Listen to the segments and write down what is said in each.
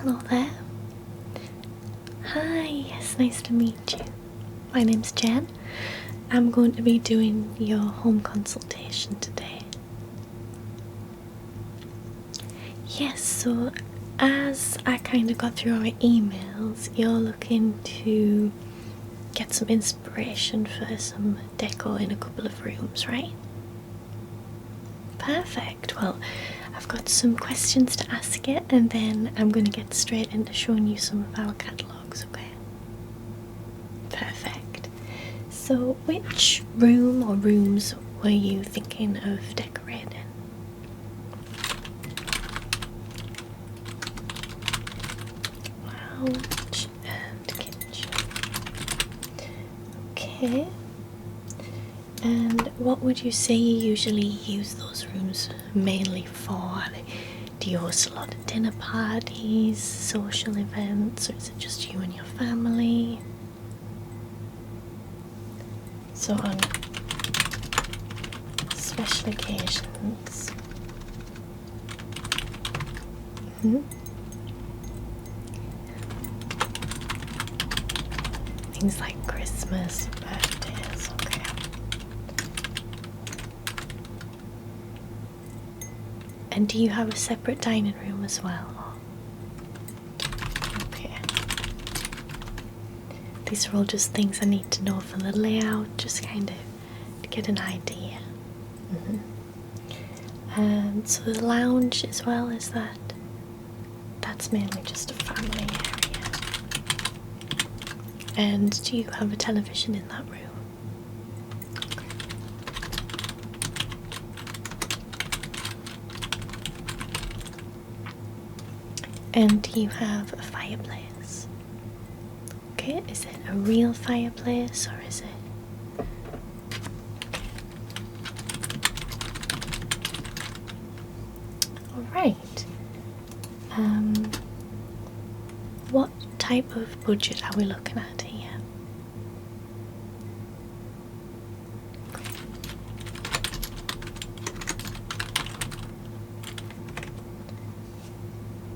Hello there. Hi, yes, nice to meet you. My name's Jen. I'm going to be doing your home consultation today. Yes, so as I kind of got through our emails, you're looking to get some inspiration for some decor in a couple of rooms, right? Perfect. Well, I've got some questions to ask you, and then I'm going to get straight into showing you some of our catalogues, okay? Perfect. So, which room or rooms were you thinking of decorating? Lounge and kitchen. Okay. And what would you say you usually use those rooms mainly for? Do you host a lot of dinner parties, social events, or is it just you and your family? So on special occasions. Things like Christmas, birthdays, okay. And do you have a separate dining room as well? Okay. These are all just things I need to know for the layout, just kind of to get an idea. And so the lounge as well, that's mainly just a family area. And do you have a television in that room? And do you have a fireplace? Okay, is it a real fireplace or is it? Alright. What type of budget are we looking at here?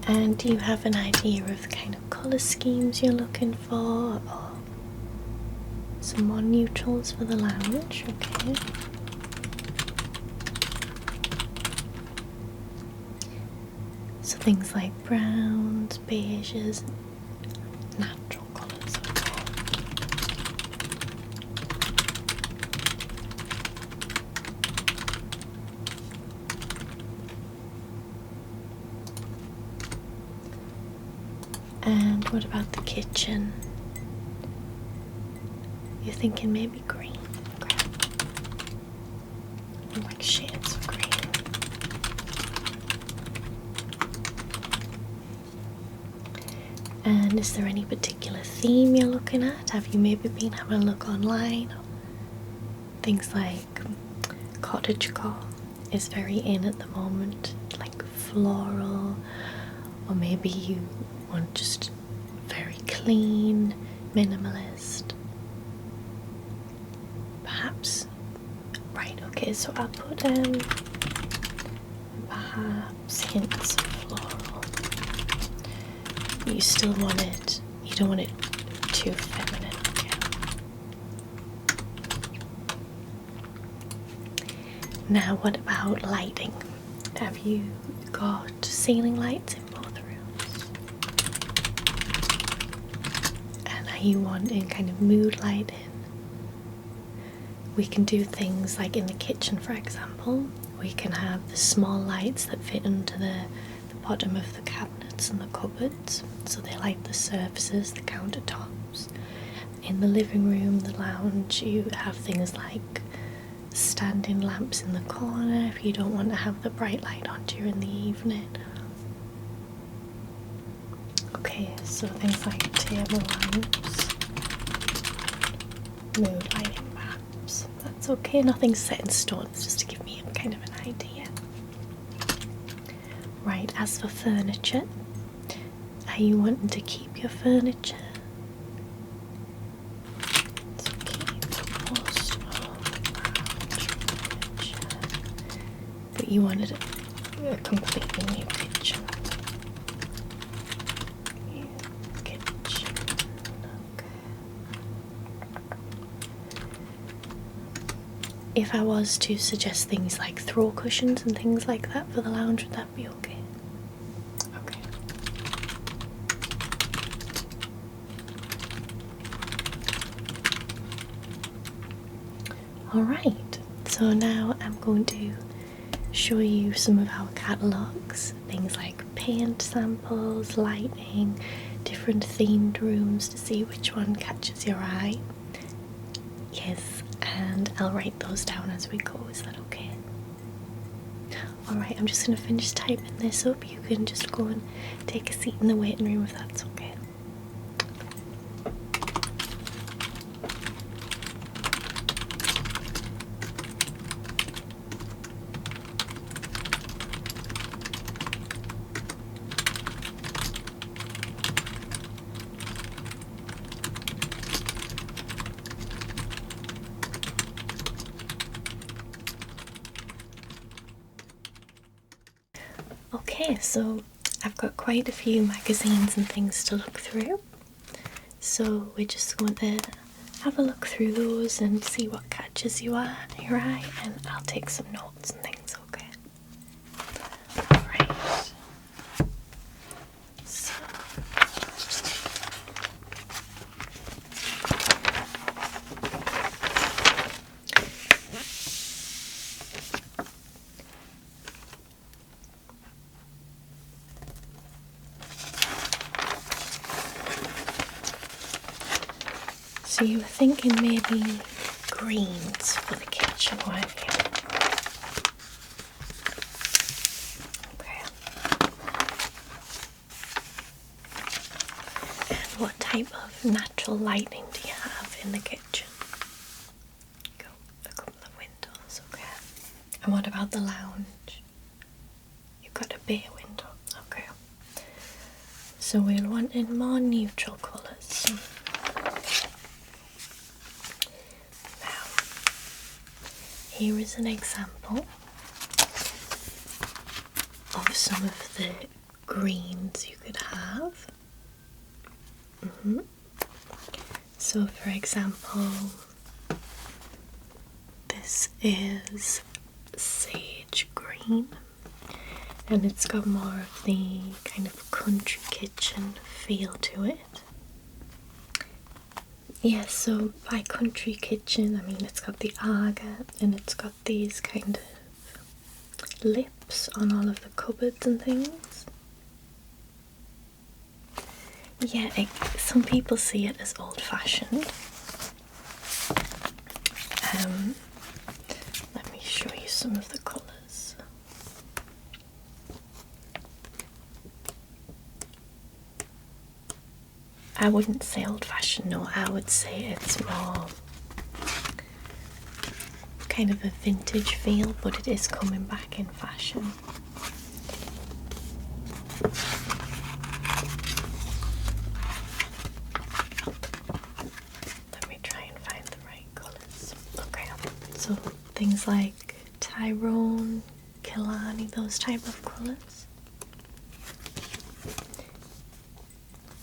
And do you have an idea of the kind of colour schemes you're looking for, or some more neutrals for the lounge? Okay. So things like browns, beiges, natural colours, okay. And what about the kitchen? You're thinking maybe green, okay. I like shades of green. And is there any particular theme you're looking at? Have you maybe been having a look online? Things like cottagecore is very in at the moment, like floral, or maybe you want just very clean, minimalist. Perhaps, right, okay, so I'll put perhaps hints of floral. You still want it, you don't want it too feminine, okay. Now what about lighting? Have you got ceiling lights in both rooms? And are you wanting kind of mood lighting? We can do things like in the kitchen, for example. We can have the small lights that fit into the bottom of the cabinets and the cupboards, so they light the surfaces, the countertops. In the living room, the lounge, you have things like standing lamps in the corner if you don't want to have the bright light on during the evening. Okay, so things like table lamps, mood lighting perhaps. That's okay, nothing's set in stone, it's just to give me a kind of an idea. Right, as for furniture, are you wanting to keep your furniture? So keep most of lounge furniture, but you wanted a completely new kitchen. if I was to suggest things like throw cushions and things like that for the lounge, would that be okay? Okay. Alright, so now I'm going to show you some of our catalogues, things like paint samples, lighting, different themed rooms to see which one catches your eye. Yes, and I'll write those down as we go, is that okay? Alright, I'm just going to finish typing this up. You can just go and take a seat in the waiting room if that's okay. Okay, so I've got quite a few magazines and things to look through. So we're just going to have a look through those and see what catches your eye, and I'll take some notes and things, okay? Alright. So you were thinking maybe greens for the kitchen, weren't you? Okay. And what type of natural lighting do you have in the kitchen? Go a couple of windows, okay. And what about the lounge? You've got a bay window, okay. So we'll want in more neutral colours. Here is an example of some of the greens you could have. So for example, this is sage green, and it's got more of the kind of country kitchen feel to it. Yeah, so by country kitchen, I mean it's got the agate and it's got these kind of lips on all of the cupboards and things. Yeah, some people see it as old-fashioned. Let me show you some of the colours. I wouldn't say old-fashioned, no, I would say it's more kind of a vintage feel, but it is coming back in fashion. Let me try and find the right colours. Okay, so things like Tyrone, Killarney, those type of colours.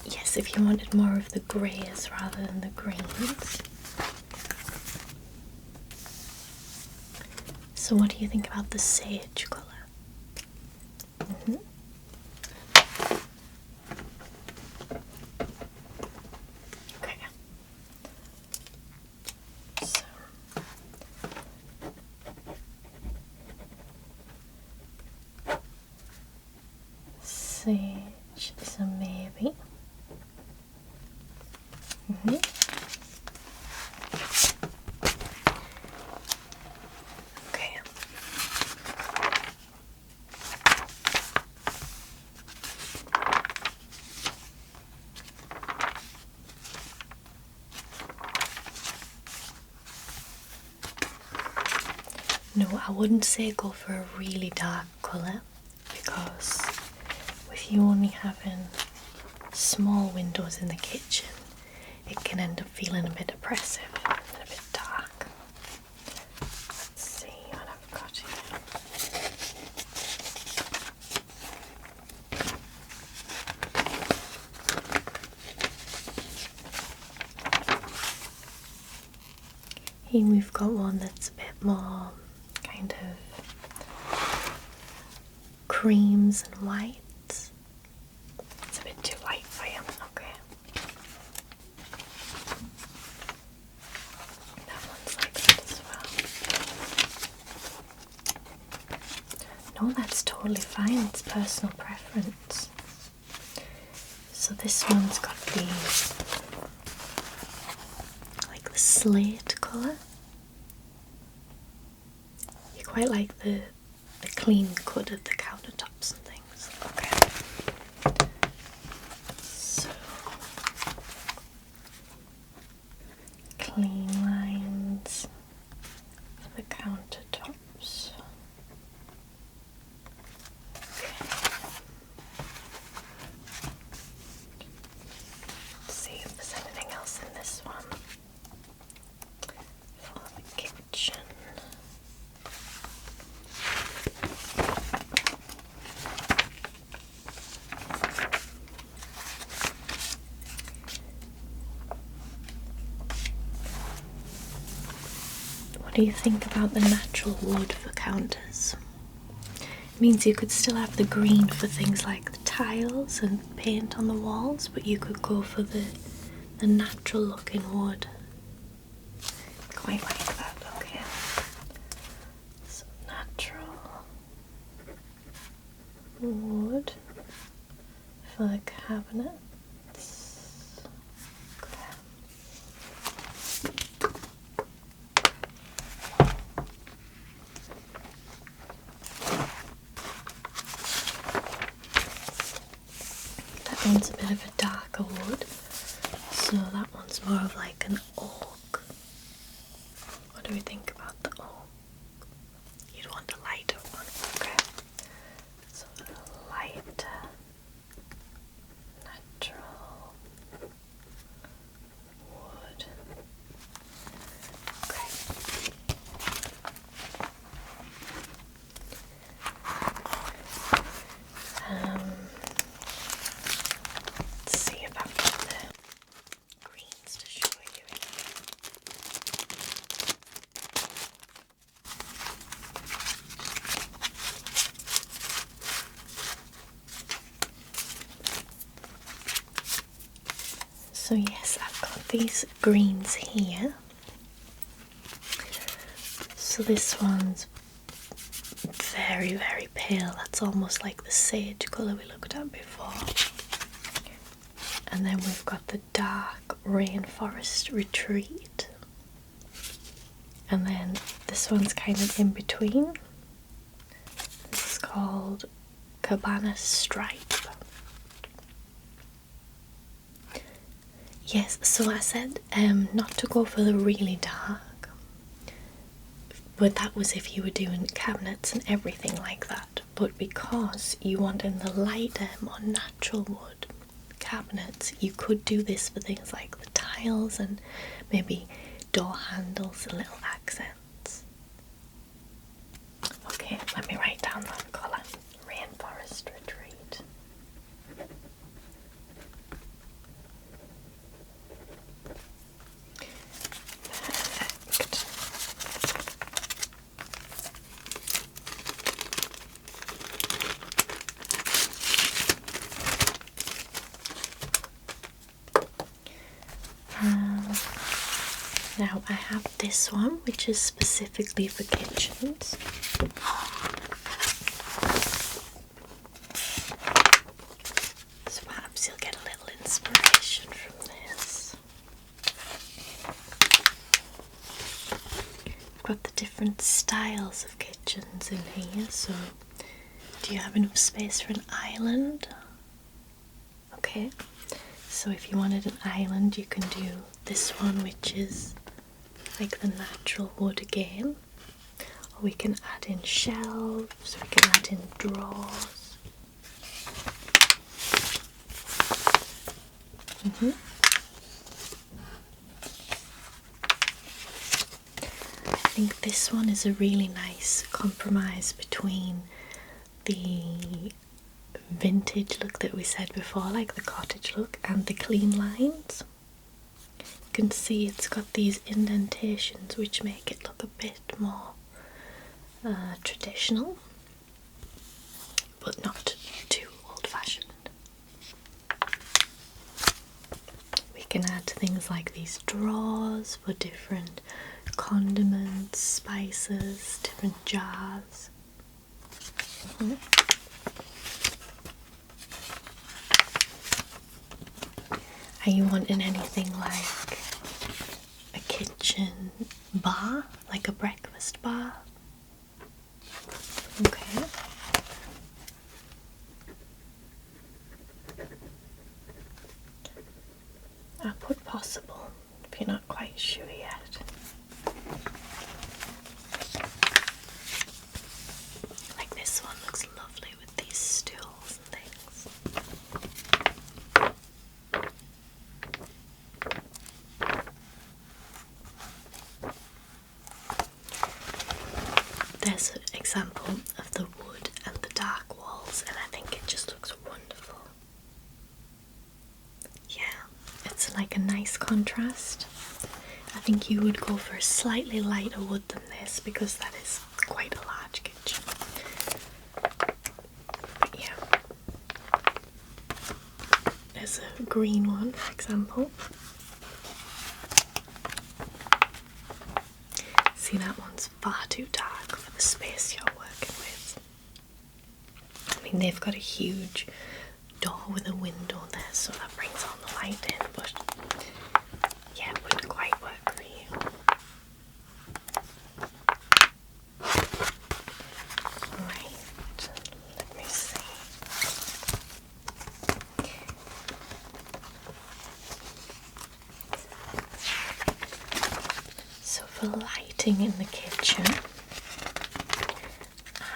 Yes, if you wanted more of the greys rather than the greens. So what do you think about the sage colour? Okay. So sage, so maybe. Okay. No, I wouldn't say go for a really dark colour, because with you only having small windows in the kitchen, it can end up feeling a bit oppressive and a bit dark. Let's see what I've got here. Here we've got one that's a bit more creams and whites. It's a bit too light for you. Okay. That one's like that as well. No, that's totally fine. It's personal preference. So this one's got the slate colour. You quite like the clean cut of the countertops and things. Okay. So clean lines for the countertops. Okay. Let's see if there's anything else in this one. For the kitchen. What do you think about the natural wood for counters? It means you could still have the green for things like the tiles and paint on the walls, but you could go for the natural looking wood. Quite like that, okay. So natural wood for the cabinets. Okay. That one's a bit of a darker wood, so that one's more of like an oak. What do we think about the oak? You'd want a lighter one, okay. So a lighter, natural wood. Okay. Let's see if I've got the greens to show you. So yes, I've got these greens here. So this one's very, very pale. That's almost like the sage colour we looked at before. And then we've got the dark rainforest retreat. And then this one's kind of in between. This is called Cabana Stripe. Yes, so I said not to go for the really dark, but that was if you were doing cabinets and everything like that. But because you wanted the lighter, more natural wood cabinets, you could do this for things like the tiles and maybe door handles and little accents. Okay, let me write down that colour. Rainforest Retreat. Perfect. Now I have this one, which is specifically for kitchens. So perhaps you'll get a little inspiration from this. I've got the different styles of kitchens in here, so do you have enough space for an island? Okay, so if you wanted an island, you can do this one, which is like the natural wood again, or we can add in shelves, we can add in drawers. I think this one is a really nice compromise between the vintage look that we said before, like the cottage look, and the clean lines. You can see it's got these indentations which make it look a bit more traditional, but not too old-fashioned. We can add things like these drawers for different condiments, spices, different jars. Are you wanting anything like a kitchen bar, like a breakfast bar? Okay. I'll put possible if you're not quite sure yet. Like this one looks lovely with these stools and things. There's an example of the wood and the dark walls, and I think it just looks wonderful. Yeah, it's like a nice contrast. I think you would go for a slightly lighter wood than this because that is quite a large kitchen. But yeah, there's a green one, for example. See, that one's far too dark for the space you're working with. I mean, they've got a huge door with a window there, so that brings all the light in, but yeah, it wouldn't quite work for you. Right, let me see. So for lighting in the kitchen,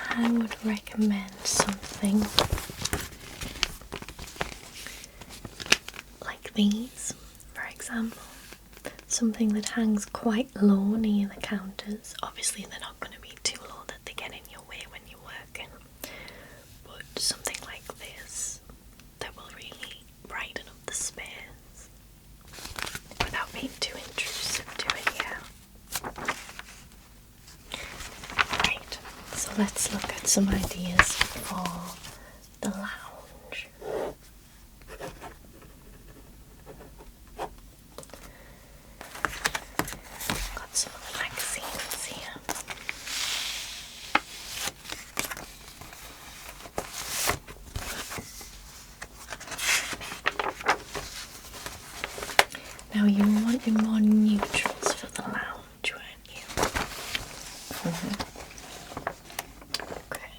I would recommend something like these, for example. Something that hangs quite low near the counters. Obviously they're not going to be too low that they get in your way when you're working, but something like this that will really brighten up the space without being too intrusive to it, yeah. Right, so let's look at some ideas for the lounge. Got some of the magazines here. Now you were wanting more neutrals for the lounge, weren't you? Okay.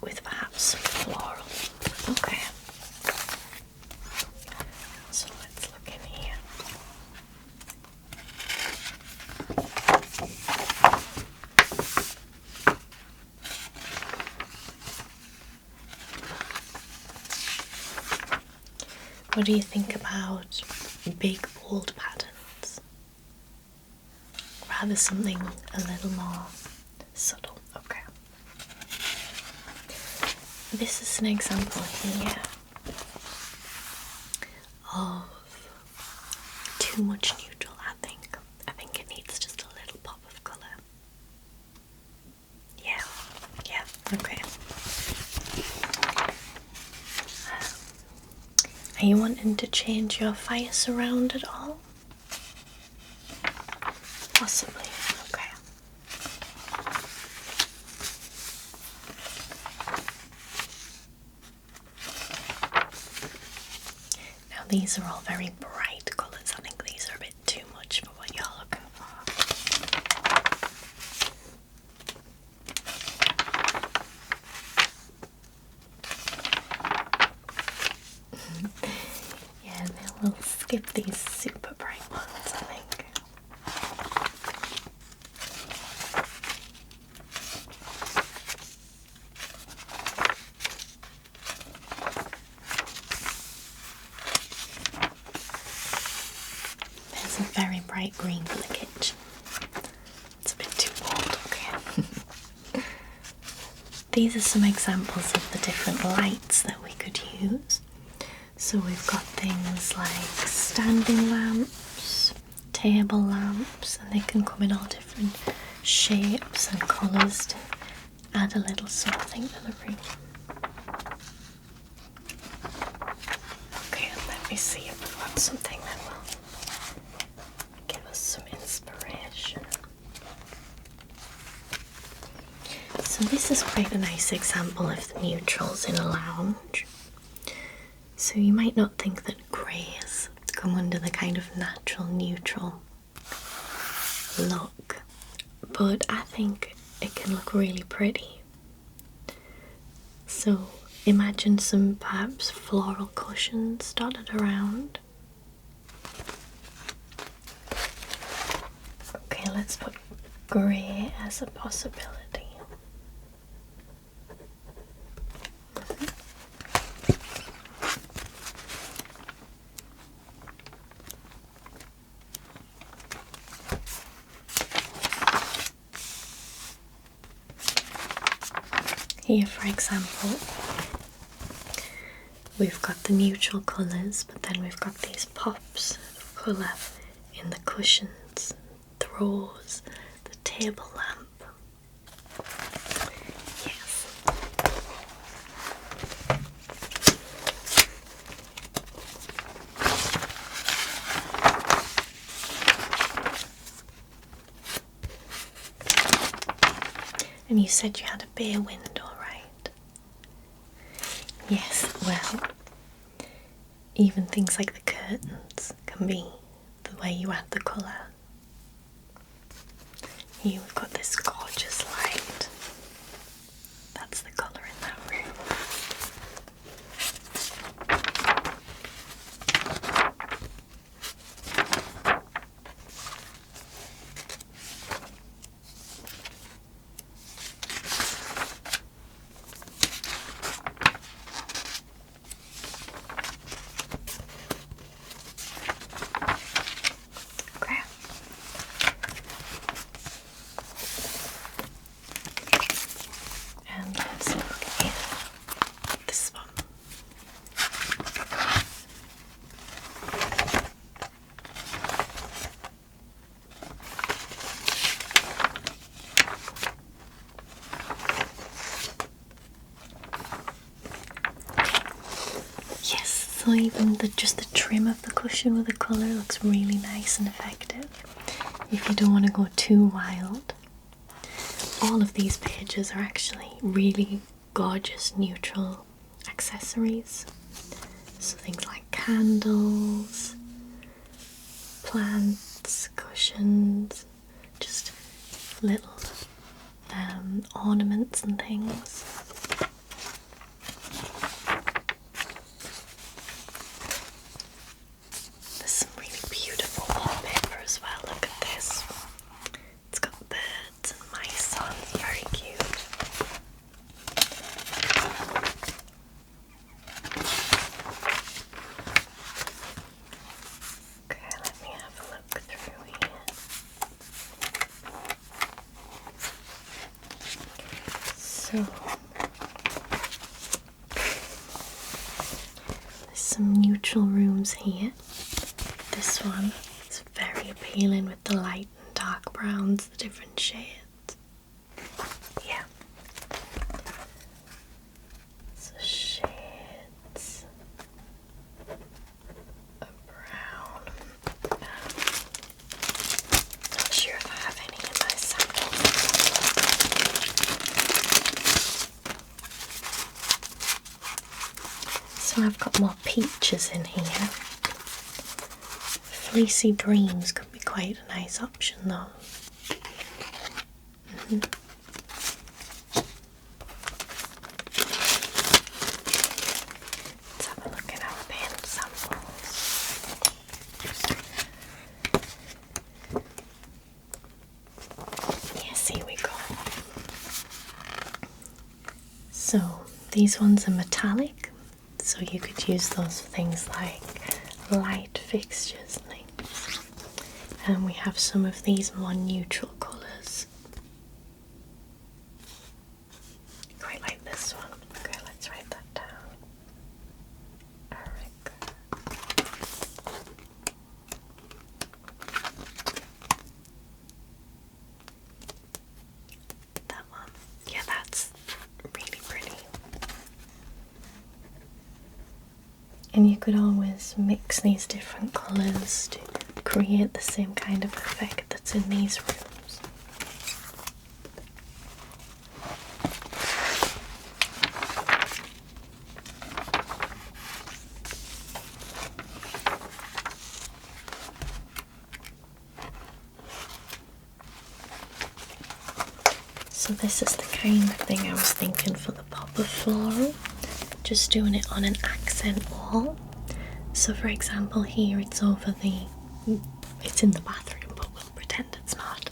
With perhaps some floral. Okay. So let's look in here. What do you think about big bold patterns? Rather something a little more subtle. Okay. This is an example here of too much neutral, I think. I think it needs just a little pop of colour. Yeah, okay. Are you wanting to change your fire surround at all? Possibly, okay. Now these are all very bright colours. I think these are a bit too much for what you're looking for. Yeah, we'll skip these super bright ones, I think. There's a very bright green for the kitchen. It's a bit too bold, okay. These are some examples of the different lights that we could use. So we've got things like standing lamps, table lamps, and they can come in all different shapes and colours to add a little something to the room. Okay, let me see if I've got something that will give us some inspiration. So this is quite a nice example of the neutrals in a lounge. So you might not think that greys come under the kind of natural neutral look, but I think it can look really pretty. So imagine some perhaps floral cushions dotted around. Okay, let's put grey as a possibility. Here, for example, we've got the neutral colours, but then we've got these pops of colour in the cushions, the rose, the table lamp. Yes. And you said you had a bay window, right? Yes, well, even things like the curtains can be the way you add the colour. Here we've got this gorgeous light. That's the colour in that room. Okay. And let's look at this one. Yes, so even just the trim of the cushion with the colour looks really nice and effective. If you don't want to go too wild, all of these pages are actually really gorgeous neutral accessories. So things like candles, plants, cushions, just little ornaments and things. There's some really beautiful wallpaper as well. Look at this. It's got birds and mice on. Very cute. Okay, let me have a look through here. So there's some neutral rooms here. This one is very appealing with the light and dark browns, the different shades. Yeah. So shades of brown. Not sure if I have any in my sample. So I've got more peaches in here. Fleecy Dreams could be quite a nice option though. Let's have a look at our paint samples. Yes, here we go. So these ones are metallic, so you could use those for things like light fixtures and things. And we have some of these more neutral colours. Quite like this one. Okay, let's write that down. Eric. And you could always mix these different colours to create the same kind of effect that's in these rooms. So this is the kind of thing I was thinking for the pop of floral, just doing it on an accent wall. So for example here it's it's in the bathroom, but we'll pretend it's not.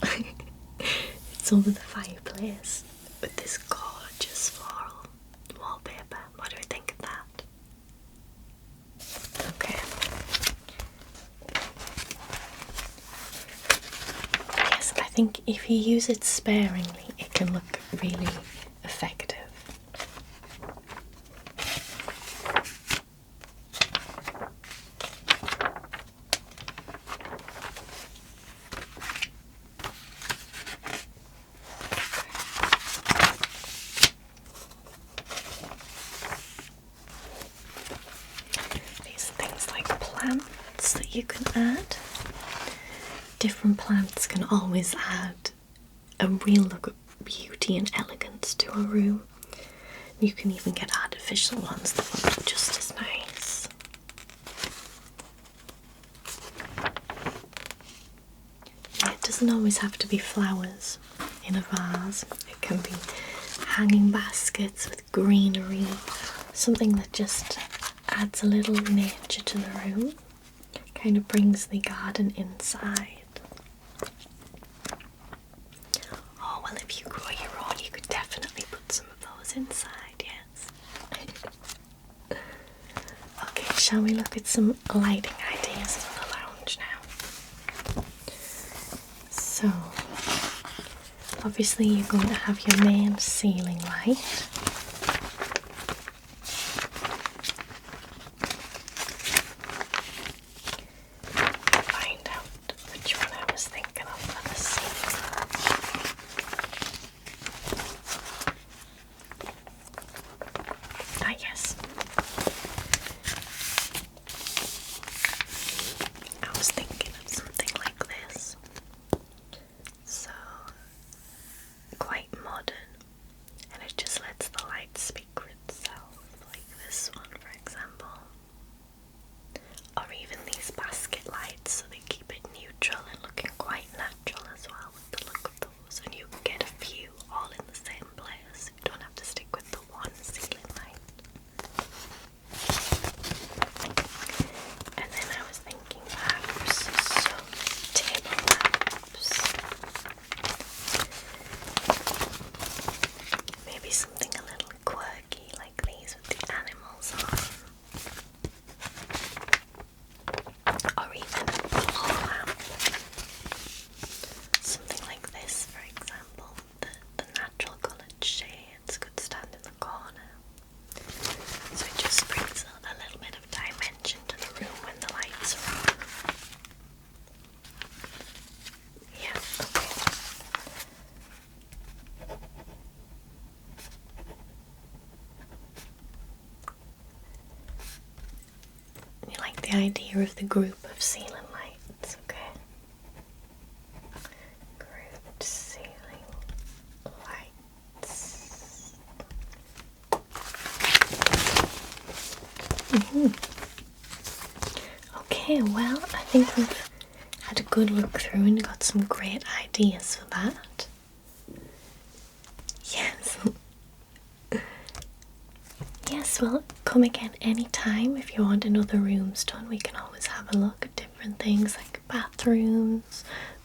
It's over the fireplace with this gorgeous floral wallpaper. What do we think of that? Okay. Yes, I think if you use it sparingly, it can look really effective. These things like plants that you can add. Different plants can always add a real look of beauty and elegance to a room. You can even get artificial ones that will look just as nice. Yeah, it doesn't always have to be flowers in a vase. It can be hanging baskets with greenery, something that just adds a little nature to the room, kind of brings the garden inside. Oh, well, if you grow your own, you could definitely put some of those inside, yes. Okay, shall we look at some lighting ideas for the lounge now? So, obviously you're going to have your main ceiling light. Find out which one I was thinking of for the ceiling. Ah, yes. I was thinking of something like this. So, quite modern, and it just lets the light speak for itself, like this one, for example. Or even these basket lights, so they keep it neutral and looking quite natural as well with the look of those. And you can get a few all in the same place. You don't have to stick with the one ceiling light. And then I was thinking perhaps some table lamps. Maybe something a little quirky like these with the animals on. Or even a glow lamp. Something like this, for example. The natural coloured shades could stand in the corner. So it just brings a little bit of dimension to the room when the lights are on. Yeah, okay. You like the idea of the group of ceiling lights, okay? Group ceiling lights. Okay, well, I think we've had a good look through and got some great ideas for that. Yes. Yes, well, come again anytime if you want another rooms done. We can always have a look at different things like bathrooms,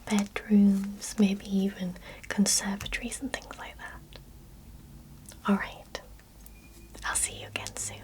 bedrooms, maybe even conservatories and things like that. Alright, I'll see you again soon.